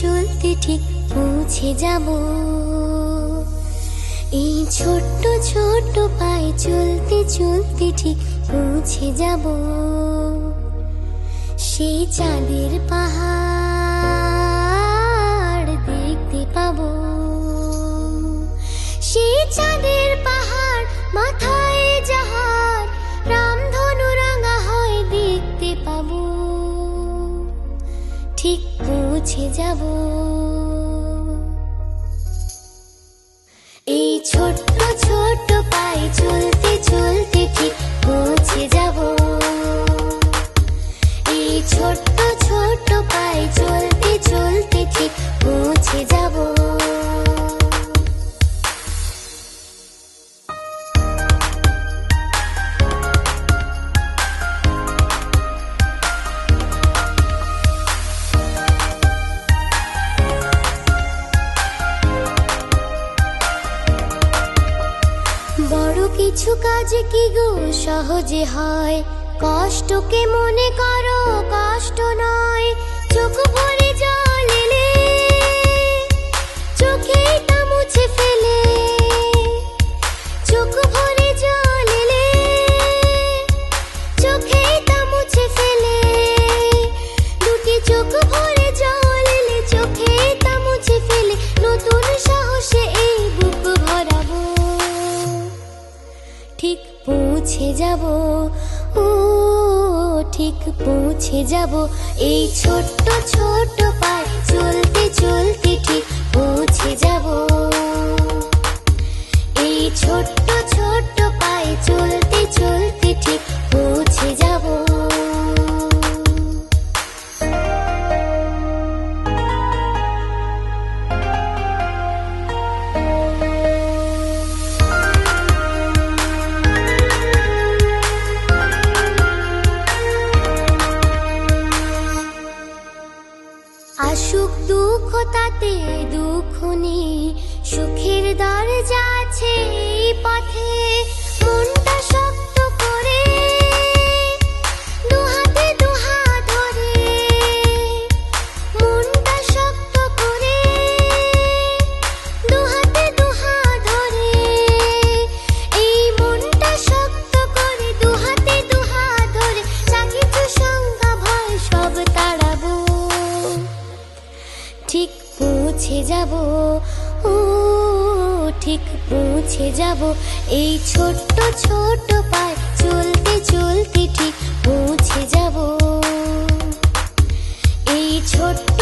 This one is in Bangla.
চলতে ঠিক পৌঁছে যাব। এই ছোট্ট ছোট্ট পায়ে চলতে চলতে ঠিক পৌঁছে যাব। সেই চাঁদের পাহাড় দেখতে পাবো। সেই চাঁদের পাহাড় মাথায় যাহার রামধনু রাঙা হয় দেখতে পাবো। ঠিক পৌঁছে যাব। এই ছোট্ট ছোট্ট পায়ে চলতে চলতে ঠিক পৌঁছে যাব। এই ছোট্ট ছোট্ট পায়ে চলতে চলতে ঠিক পৌঁছে যাব। বড় কিছু কাজ কি গো সহজে হয়, কষ্টকে মনে করো কষ্ট নয়। চোখ ভরে জল এলে চোখে তা মুছে ফেলে। চোখ ভরে জল এলে চোখে তা মুছে ফেলে। দুটি চোখ ভরে জল এলে চোখে তা মুছে ফেলে। নতুন সাহসে এই বুক ভরাবো। ঠিক পৌঁছে যাব। ও ঠিক পৌঁছে যাব। এই ছোট্ট ছোট্ট পায়ে চলতে চলতে ঠিক পৌঁছে যাব। এই ছোট্ট ছোট্ট পায়ে চলতে চলতে ঠিক পৌঁছে যাব। আসুক দুঃখ তাতে দুঃখ নেই, সুখের দরজা আছে এই পথে। মনটা শক্ত করে দুহাতে দুহাত ধরে। মনটা শক্ত করে দুহাতে দুহাত ধরে। এই মনটা শক্ত করে দুহাতে দুহাত ধরে। যা কিছু শঙ্কা ভয় সব তাড়াবো। ঠিক পৌঁছে যাব। ও ঠিক পৌঁছে যাব। এই ছোট্ট ছোট্ট পায়ে চলতে চলতে ঠিক পৌঁছে যাব। এই ছোট্ট